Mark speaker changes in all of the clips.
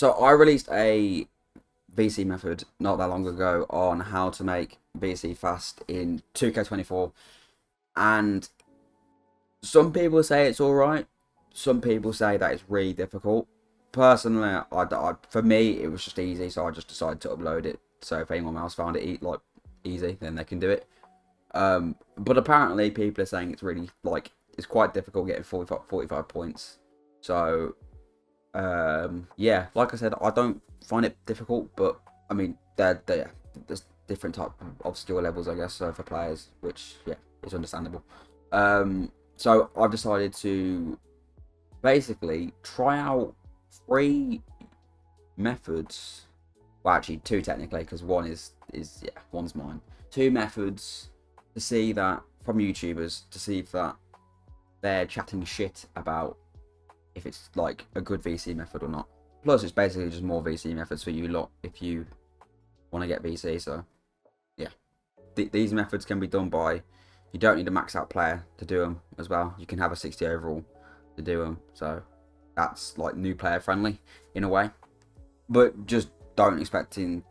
Speaker 1: So I released a VC method not that long ago on how to make VC fast in 2K24, and some people say it's all right. Some people say that it's really difficult. Personally, for me, it was just easy, so I just decided to upload it. So if anyone else found it easy, then they can do it. But apparently, people are saying it's really it's quite difficult getting 45 points. So yeah, like I said, I don't find it difficult, but I mean, there's different type of skill levels, I guess, for players, which yeah, is understandable. So I've decided to basically try out 3 methods. Well, actually, 2 technically, because one is yeah, one's mine. 2 methods to see that from YouTubers to see if that they're chatting shit about if it's like a good VC method or not. Plus, it's basically just more VC methods for you lot if you want to get VC. So yeah, these methods can be done by. You don't need a max out player to do them as well. You can have a 60 overall to do them. So that's like new player friendly in a way. But just don't be expecting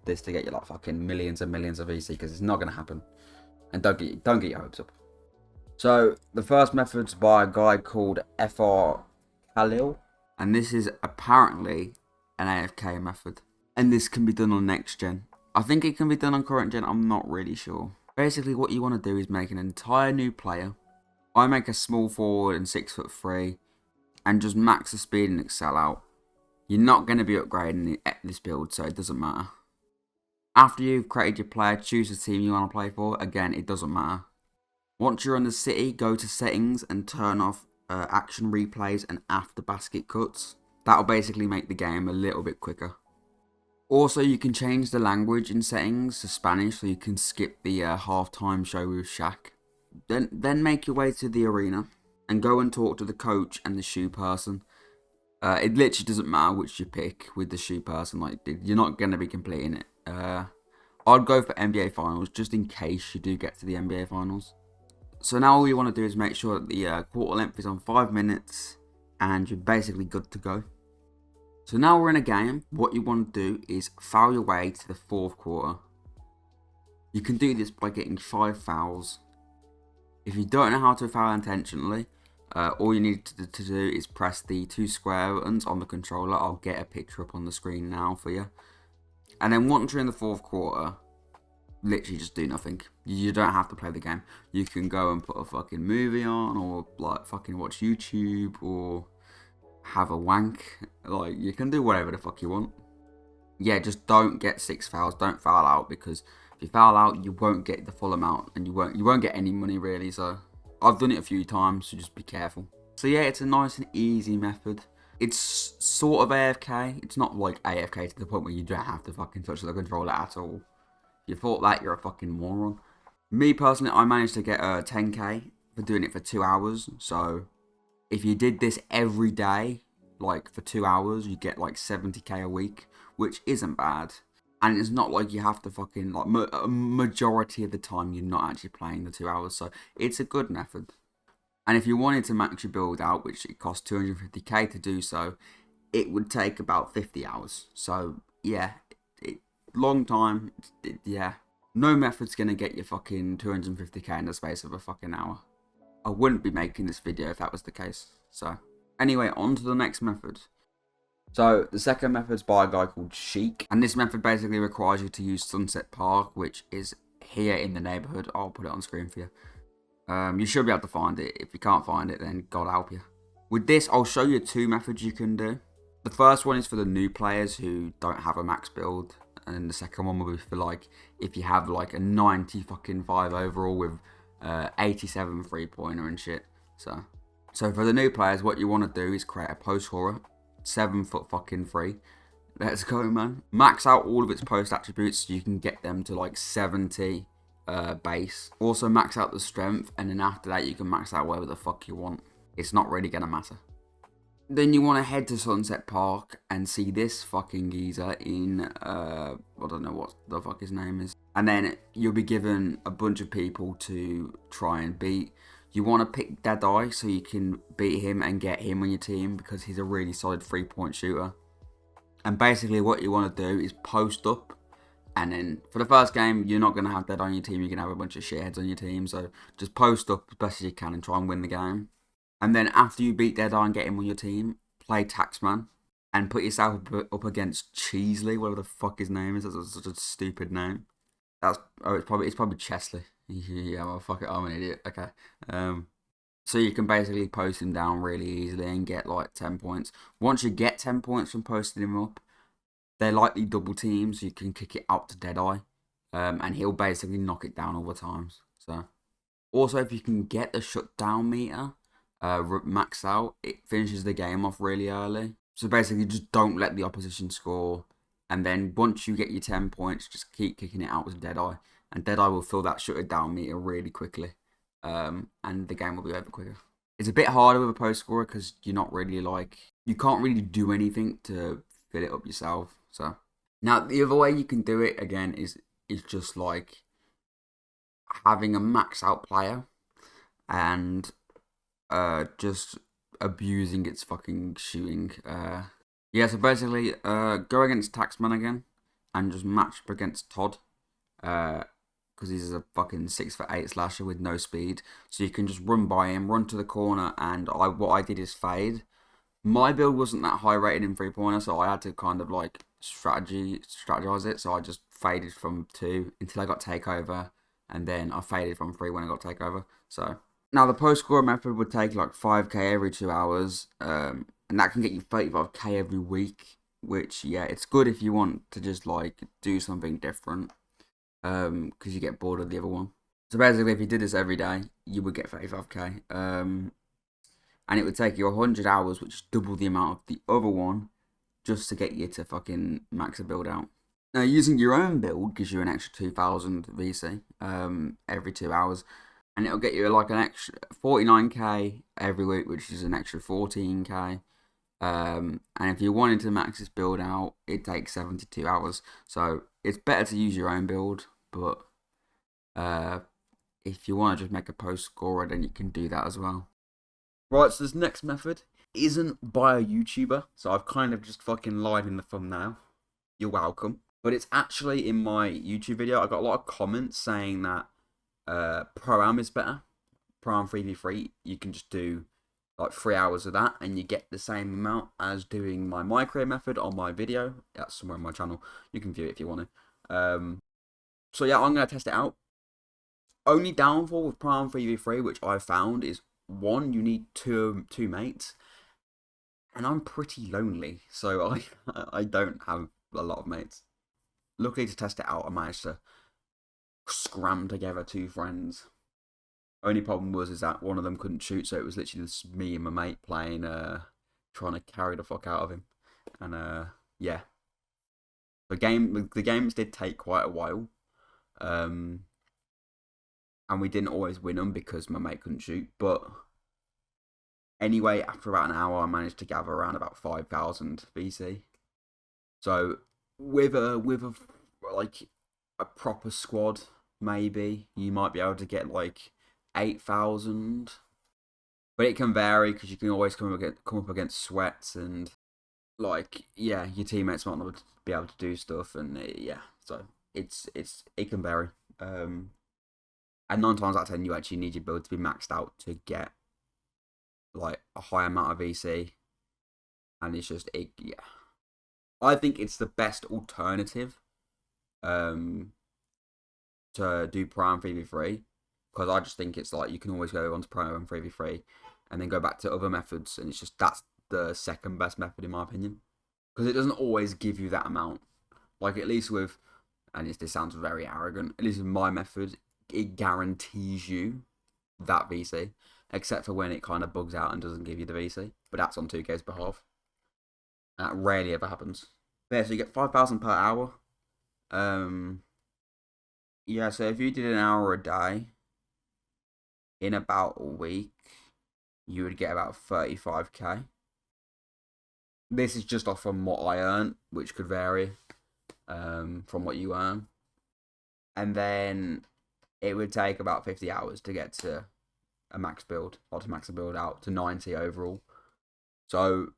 Speaker 1: this to get you like fucking millions and millions of VC, because it's not going to happen. And don't get your hopes up. So the first method's by a guy called FR Khalil, and this is apparently an AFK method. And this can be done on next gen. I think it can be done on current gen, I'm not really sure. Basically what you want to do is make an entire new player. I make a small forward and 6'3", and just max the speed and excel out. You're not going to be upgrading this build, so it doesn't matter. After you've created your player, choose the team you want to play for. Again, it doesn't matter. Once you're on the city, go to settings and turn off action replays and after basket cuts. That'll basically make the game a little bit quicker. Also, you can change the language in settings to Spanish, so you can skip the halftime show with Shaq. Then make your way to the arena and go and talk to the coach and the shoe person. It literally doesn't matter which you pick with the shoe person. Like, you're not going to be completing it. I'd go for NBA Finals just in case you do get to the NBA Finals. So now all you want to do is make sure that the quarter length is on 5 minutes and you're basically good to go. So now we're in a game. What you want to do is foul your way to the 4th quarter. You can do this by getting 5 fouls. If you don't know how to foul intentionally, all you need to do is press the 2 square buttons on the controller. I'll get a picture up on the screen now for you. And then once you're in the 4th quarter, literally just do nothing. You don't have to play the game. You can go and put a fucking movie on, or like fucking watch YouTube, or have a wank. Like, you can do whatever the fuck you want. Yeah, just don't get 6 fouls. Don't foul out, because if you foul out, you won't get the full amount, and you won't get any money really. So I've done it a few times, so just be careful. So yeah, it's a nice and easy method. It's sort of AFK. It's not like AFK to the point where you don't have to fucking touch the controller at all. If you thought that, you're a fucking moron. Me personally, I managed to get 10k for doing it for 2 hours. So if you did this every day, like for 2 hours, you get like 70k a week, which isn't bad. And it's not like you have to fucking, like, a majority of the time you're not actually playing the 2 hours. So it's a good method. And if you wanted to max your build out, which it costs 250k to do so, it would take about 50 hours. So yeah, long time, yeah. No method's gonna get you fucking 250k in the space of a fucking hour. I wouldn't be making this video if that was the case. So anyway, on to the next method. So the second method's by a guy called Sheik, and this method basically requires you to use Sunset Park, which is here in the neighborhood. I'll put it on screen for you. You should be able to find it. If you can't find it, then God help you. With this, I'll show you 2 methods you can do. The first one is for the new players who don't have a max build, and then the second one will be for like if you have like a 90 fucking 5 overall with 87 3-pointer and shit. So for the new players, what you want to do is create a post scorer, 7 foot fucking 3. Let's go, man. Max out all of its post attributes so you can get them to like 70 base. Also max out the strength, and then after that you can max out whatever the fuck you want. It's not really gonna matter. Then you want to head to Sunset Park and see this fucking geezer in, I don't know what the fuck his name is. And then you'll be given a bunch of people to try and beat. You want to pick Deadeye so you can beat him and get him on your team because he's a really solid 3-point shooter. And basically what you want to do is post up, and then for the first game you're not going to have Deadeye on your team, you're going to have a bunch of shitheads on your team, so just post up as best as you can and try and win the game. And then after you beat Deadeye and get him on your team, play Taxman and put yourself up against Cheesley, whatever the fuck his name is. That's such a stupid name. It's probably Chesley. Yeah, well, fuck it, I'm an idiot. Okay. So you can basically post him down really easily and get like 10 points. Once you get 10 points from posting him up, they're likely double teams, so you can kick it out to Deadeye. And he'll basically knock it down all the times. So, also, if you can get the shutdown meter max out, it finishes the game off really early. So basically, just don't let the opposition score. And then once you get your 10 points, just keep kicking it out with Deadeye. And Deadeye will fill that shutdown meter really quickly. And the game will be over quicker. It's a bit harder with a post scorer because you're not really you can't really do anything to fill it up yourself. So now the other way you can do it again is just like having a max out player and just abusing its fucking shooting. Yeah, so basically go against Taxman again and just match up against Todd. Because he's a fucking 6'8" slasher with no speed. So you can just run by him, run to the corner, and what I did is fade. My build wasn't that high rated in 3-pointer, so I had to kind of like strategize it. So I just faded from 2 until I got takeover, and then I faded from 3 when I got takeover. So now the post score method would take like 5k every 2 hours, and that can get you 35k every week. Which, yeah, it's good if you want to just like do something different. Because you get bored of the other one. So basically, if you did this every day, you would get 35k. And it would take you 100 hours, which is double the amount of the other one, just to get you to fucking max a build out. Now, using your own build gives you an extra 2,000 VC every 2 hours, and it'll get you like an extra 49k every week, which is an extra 14k. And if you wanted to max this build out, it takes 72 hours. So it's better to use your own build, but if you want to just make a post scorer, then you can do that as well. Right, so this next method isn't by a YouTuber, so I've kind of just fucking lied in the thumbnail. You're welcome. But it's actually in my YouTube video. I got a lot of comments saying that Pro-Am is better. Pro-Am 3v3, you can just do like 3 hours of that and you get the same amount as doing my micro method on my video. That's somewhere on my channel. You can view it if you want to. So yeah, I'm going to test it out. Only downfall with Pro-Am 3v3, which I found, is one, you need two mates. And I'm pretty lonely, so I don't have a lot of mates. Luckily to test it out, I managed to scram together 2 friends. Only problem is that one of them couldn't shoot, so it was literally just me and my mate playing, trying to carry the fuck out of him. And yeah, the games did take quite a while, and we didn't always win them because my mate couldn't shoot. But anyway, after about an hour, I managed to gather around about 5,000 VC. So with a like a proper squad, maybe you might be able to get like 8,000, but it can vary because you can always come up against sweats and like, yeah, your teammates might not be able to do stuff, and yeah, so it can vary. And 9 times out of 10, you actually need your build to be maxed out to get like a high amount of VC, and it's just yeah. I think it's the best alternative to do Pro-Am 3v3, because I just think it's like you can always go onto Pro-Am 3v3 and then go back to other methods, and it's just that's the second best method in my opinion, because it doesn't always give you that amount. Like at least with, and this sounds very arrogant, at least with my method, it guarantees you that VC, except for when it kind of bugs out and doesn't give you the VC, but that's on 2K's behalf. That rarely ever happens. But yeah, so you get 5,000 per hour. Yeah, so if you did an hour a day in about a week, you would get about 35k. This is just off from what I earn, which could vary from what you earn. And then it would take about 50 hours to get to a max build, like to max a build out to 90 overall. So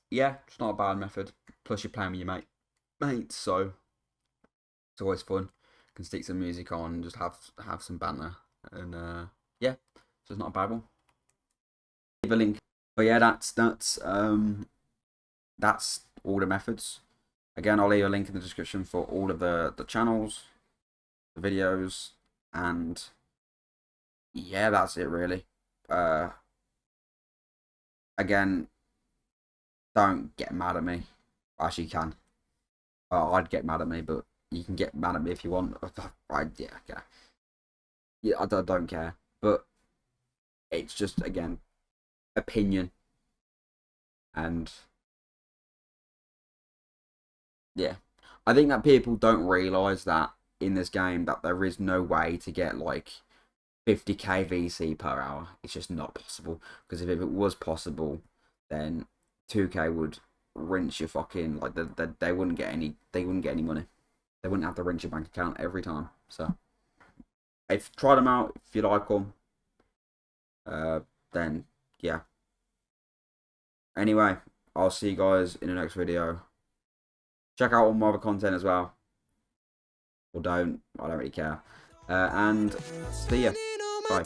Speaker 1: yeah, it's not a bad method. Plus you're playing with your mates, so it's always fun. You can stick some music on and just have some banter, and yeah, so it's not a bad one. Leave a link. But yeah, that's all the methods. Again, I'll leave a link in the description for all of the channels, the videos, and yeah, that's it really. Again, don't get mad at me. Actually, you can. I'd get mad at me, but you can get mad at me if you want. Yeah, I don't care. But it's just, again, opinion. And yeah, I think that people don't realise that in this game that there is no way to get like 50k VC per hour. It's just not possible. Because if it was possible, then 2K would rinse your fucking, like, they wouldn't get any money. They wouldn't have to rinse your bank account every time. So try them out if you like them. Then yeah. Anyway, I'll see you guys in the next video. Check out all my other content as well. Or don't. I don't really care. And see ya. Bye.